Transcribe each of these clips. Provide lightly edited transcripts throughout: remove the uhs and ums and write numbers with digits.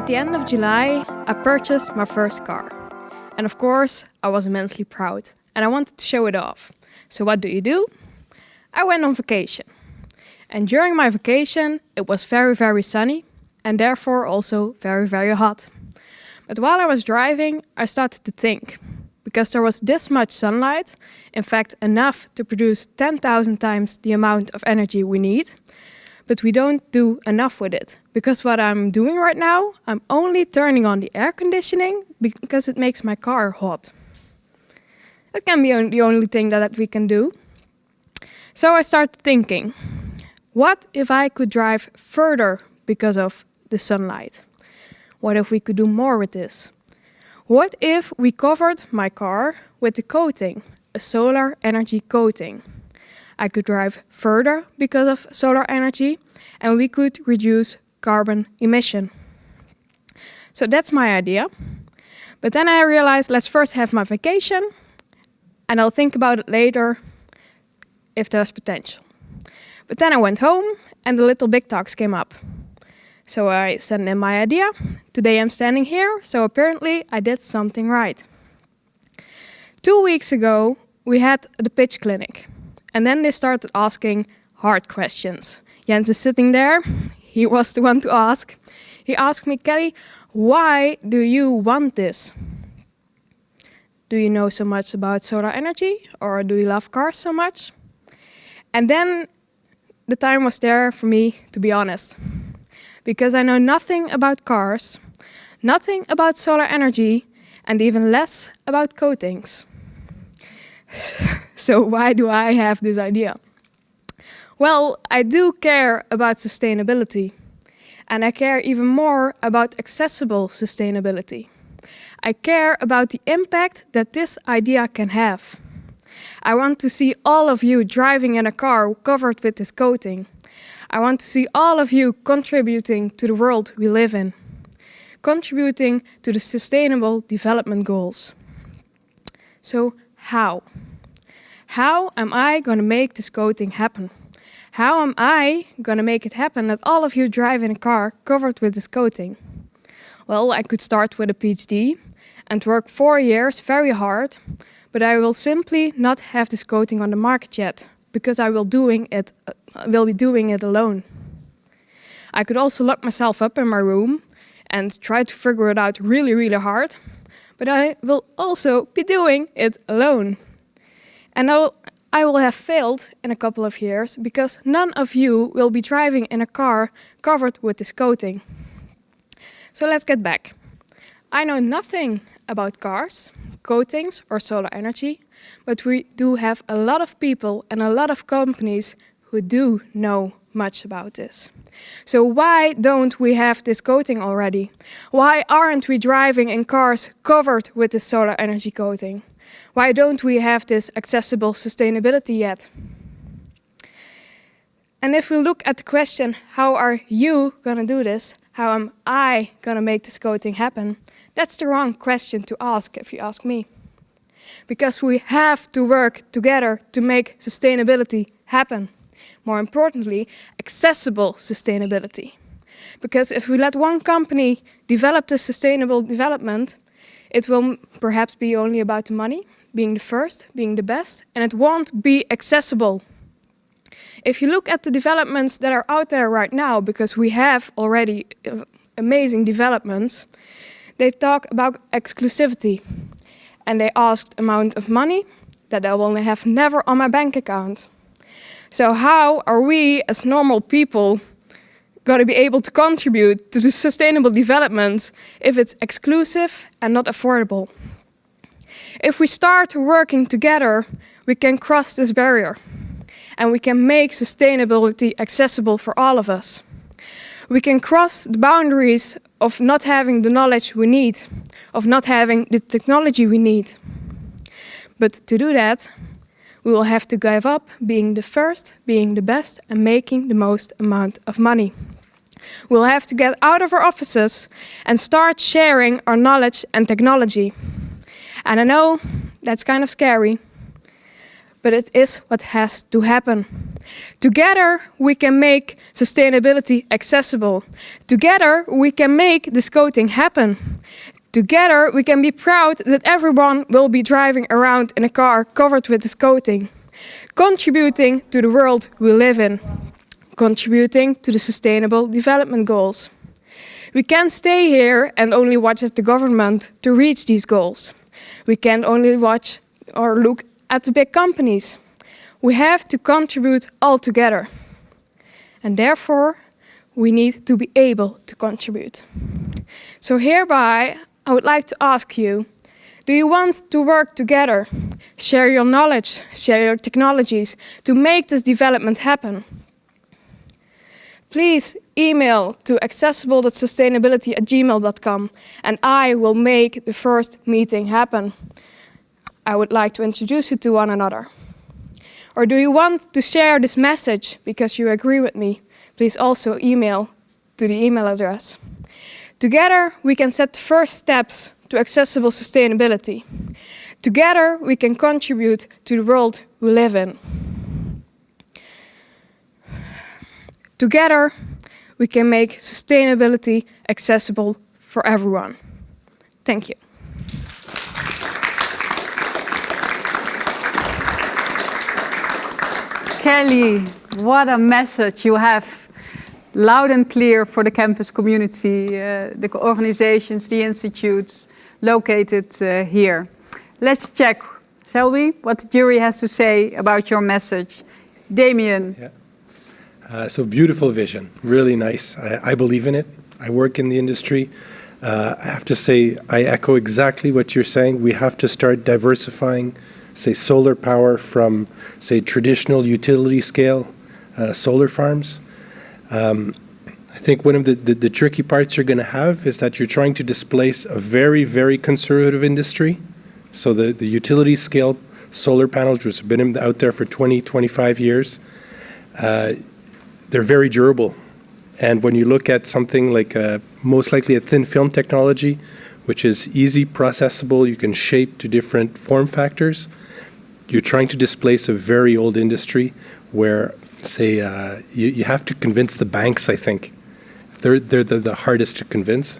At the end of July, I purchased my first car. And of course, I was immensely proud and I wanted to show it off. So what do? I went on vacation. And during my vacation, it was very, very sunny and therefore also very, very hot. But while I was driving, I started to think, because there was this much sunlight, in fact enough to produce 10,000 times the amount of energy we need, but we don't do enough with it. Because what I'm doing right now, I'm only turning on the air conditioning because it makes my car hot. That can be the only thing that we can do. So I started thinking, what if I could drive further because of the sunlight? What if we could do more with this? What if we covered my car with a coating, a solar energy coating? I could drive further because of solar energy and we could reduce carbon emission. So that's my idea. But then I realized, let's first have my vacation and I'll think about it later if there's potential. But then I went home and the little big talks came up. So I sent in my idea. Today I'm standing here, so apparently I did something right. 2 weeks ago, we had the pitch clinic. And then they started asking hard questions. Jens is sitting there. He was the one to ask. He asked me, Kelly, why do you want this? Do you know so much about solar energy? Or do you love cars so much? And then the time was there for me to be honest. Because I know nothing about cars, nothing about solar energy, and even less about coatings. So why do I have this idea? Well, I do care about sustainability. And I care even more about accessible sustainability. I care about the impact that this idea can have. I want to see all of you driving in a car covered with this coating. I want to see all of you contributing to the world we live in, contributing to the Sustainable Development Goals. So how? How am I going to make this coating happen? How am I going to make it happen that all of you drive in a car covered with this coating? Well, I could start with a PhD and work 4 years very hard, but I will simply not have this coating on the market yet, because I will be doing it alone. I could also lock myself up in my room and try to figure it out really, really hard, but I will also be doing it alone. And I will have failed in a couple of years because none of you will be driving in a car covered with this coating. So let's get back. I know nothing about cars, coatings or solar energy, but we do have a lot of people and a lot of companies who do know much about this. So why don't we have this coating already? Why aren't we driving in cars covered with this solar energy coating? Why don't we have this accessible sustainability yet? And if we look at the question, how are you going to do this? How am I going to make this coating happen? That's the wrong question to ask, if you ask me. Because we have to work together to make sustainability happen. More importantly, accessible sustainability. Because if we let one company develop the sustainable development, it will perhaps be only about the money, being the first, being the best, and it won't be accessible. If you look at the developments that are out there right now, because we have already amazing developments, they talk about exclusivity. And they asked amount of money that I will have never on my bank account. So how are we as normal people going to be able to contribute to the sustainable development if it's exclusive and not affordable? If we start working together, we can cross this barrier and we can make sustainability accessible for all of us. We can cross the boundaries of not having the knowledge we need, of not having the technology we need. But to do that, we will have to give up being the first, being the best, and making the most amount of money. We'll have to get out of our offices and start sharing our knowledge and technology. And I know that's kind of scary, but it is what has to happen. Together, we can make sustainability accessible. Together, we can make this coating happen. Together, we can be proud that everyone will be driving around in a car covered with this coating, contributing to the world we live in, contributing to the Sustainable Development Goals. We can't stay here and only watch as the government to reach these goals. We can't only watch or look at the big companies. We have to contribute all together. And therefore, we need to be able to contribute. So hereby, I would like to ask you, do you want to work together, share your knowledge, share your technologies to make this development happen? Please email to accessible.sustainability@gmail.com and I will make the first meeting happen. I would like to introduce you to one another. Or do you want to share this message because you agree with me? Please also email to the email address. Together, we can set the first steps to accessible sustainability. Together, we can contribute to the world we live in. Together, we can make sustainability accessible for everyone. Thank you. Kelly, what a message you have, loud and clear for the campus community, the organizations, the institutes located here. Let's check, shall we, what the jury has to say about your message. Damien. Yeah. So beautiful vision, really nice. I believe in it. I work in the industry. I have to say, I echo exactly what you're saying. We have to start diversifying, say, solar power from, say, traditional utility scale solar farms. I think one of the tricky parts you're going to have is that you're trying to displace a very, very conservative industry. So the utility scale solar panels, which have been out there for 20, 25 years, they're very durable. And when you look at something like most likely a thin film technology, which is easy processable, you can shape to different form factors, you're trying to displace a very old industry where, say, you have to convince the banks, I think. They're the hardest to convince.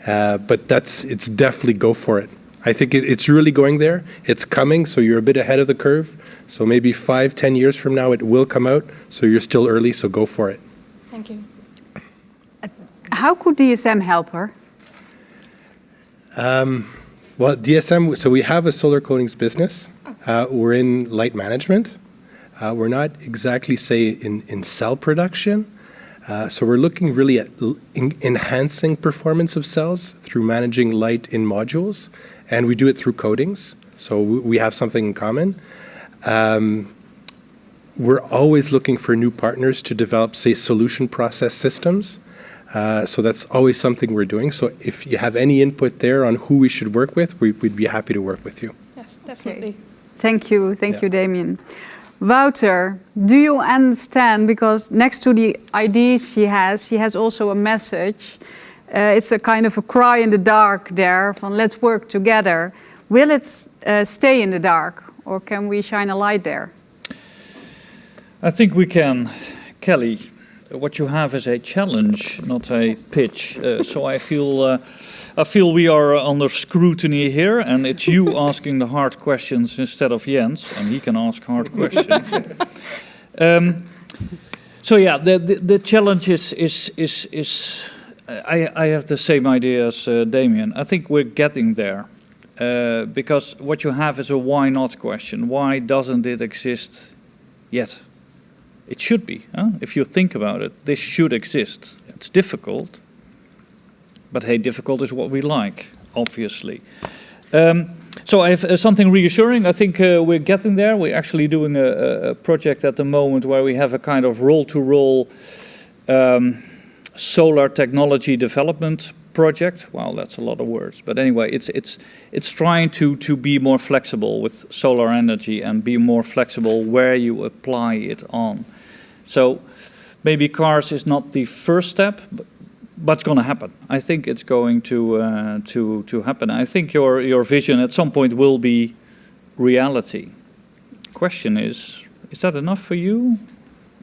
But it's definitely go for it. I think it's really going there. It's coming, so you're a bit ahead of the curve. So maybe 5, 10 years from now, it will come out. So you're still early, so go for it. Thank you. How could DSM help her? Well, DSM, so we have a solar coatings business. We're in light management. We're not exactly, say, in cell production. So we're looking really at enhancing performance of cells through managing light in modules. And we do it through coatings. So we have something in common. We're always looking for new partners to develop, say, solution process systems. So that's always something we're doing. So if you have any input there on who we should work with, we'd be happy to work with you. Yes, definitely. Okay. Thank you, Damien. Wouter, do you understand, because next to the ideas she has also a message. It's a kind of a cry in the dark there, from let's work together. Will it stay in the dark, or can we shine a light there? I think we can. Kelly, what you have is a challenge, not a pitch. So I feel we are under scrutiny here, and it's you asking the hard questions instead of Jens, and he can ask hard questions. So yeah, the challenge is I have the same idea as Damien. I think we're getting there, because what you have is a why not question. Why doesn't it exist yet? It should be. If you think about it, this should exist. It's difficult, but hey, difficult is what we like, obviously. So I have something reassuring. I think we're getting there. We're actually doing a project at the moment where we have a kind of roll-to-roll solar technology development project. Well, that's a lot of words, but anyway, it's trying to be more flexible with solar energy and be more flexible where you apply it on. So maybe cars is not the first step, but it's going to happen. I think it's going to happen. I think your vision at some point will be reality. question is that enough for you?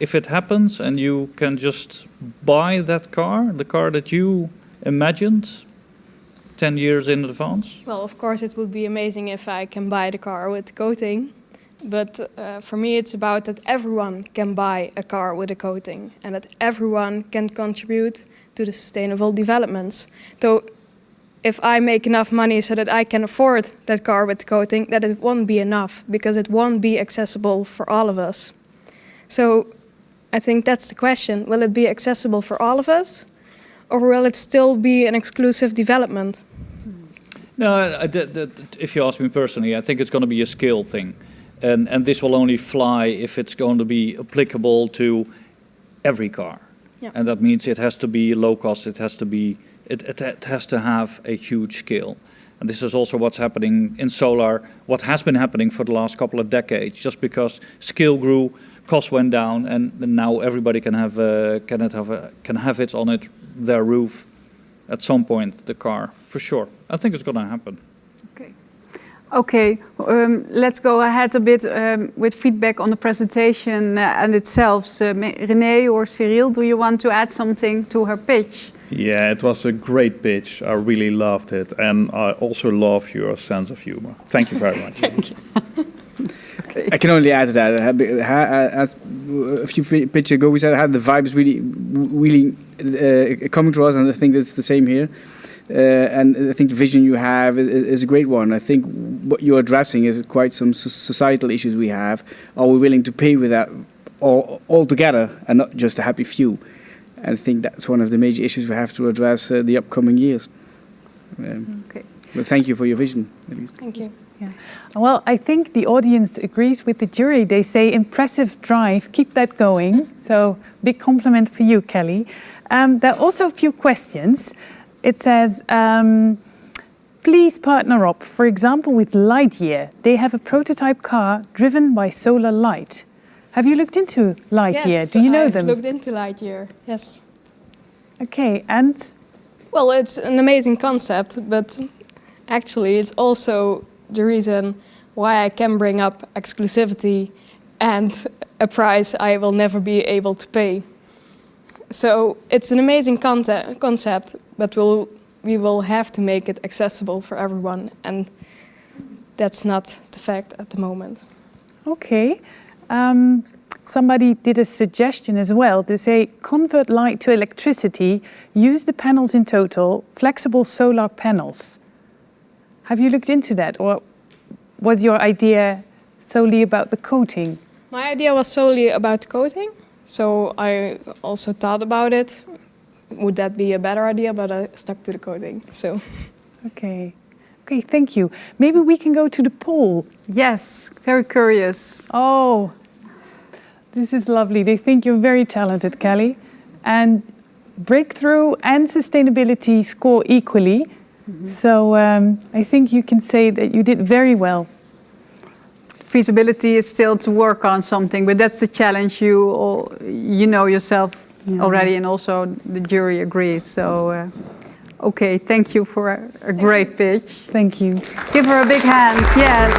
If it happens and you can just buy that car, the car that you imagined 10 years in advance? Well, of course, it would be amazing if I can buy the car with coating. But for me, it's about that everyone can buy a car with a coating and that everyone can contribute to the sustainable developments. So if I make enough money so that I can afford that car with the coating, that it won't be enough because it won't be accessible for all of us. So I think that's the question. Will it be accessible for all of us, or will it still be an exclusive development? No, if you ask me personally, I think it's going to be a skill thing. And this will only fly if it's going to be applicable to every car. Yeah. And that means it has to be low cost, it has to have a huge scale. And this is also what's happening in solar, what has been happening for the last couple of decades, just because scale grew, costs went down, and now everybody can have it on their roof at some point, the car, for sure. I think it's going to happen. Okay, let's go ahead a bit with feedback on the presentation and itself. So, René or Cyril, do you want to add something to her pitch? Yeah, it was a great pitch. I really loved it. And I also love your sense of humor. Thank you very much. Thank you. Okay. I can only add to that. As a few pitches ago, we said how the vibe is really coming to us, and I think it's the same here. And I think the vision you have is a great one. I think what you're addressing is quite some societal issues we have. Are we willing to pay with that all together and not just a happy few? And I think that's one of the major issues we have to address the upcoming years. Okay. Well, thank you for your vision, at least. Thank you. Yeah. Well, I think the audience agrees with the jury. They say impressive drive, keep that going. So big compliment for you, Kelly. There are also a few questions. It says, please partner up, for example, with Lightyear. They have a prototype car driven by solar light. Have you looked into Lightyear? Yes, Do you know I've them? looked into Lightyear, yes. Okay, and? Well, it's an amazing concept, but actually it's also the reason why I can bring up exclusivity and a price I will never be able to pay. So it's an amazing concept, but we will have to make it accessible for everyone, and that's not the fact at the moment. Okay. Somebody did a suggestion as well. They say, convert light to electricity, use the panels in total, flexible solar panels. Have you looked into that, or was your idea solely about the coating? My idea was solely about coating, so I also thought about it. Would that be a better idea? But I stuck to the coating, so. Okay. Okay, thank you. Maybe we can go to the poll. Yes, very curious. Oh, this is lovely. They think you're very talented, Kelly. And breakthrough and sustainability score equally. Mm-hmm. So I think you can say that you did very well. Feasibility is still to work on something, but that's the challenge you know yourself already, and also the jury agrees. So, okay, thank you for a great pitch. Thank you. Give her a big hand, yes.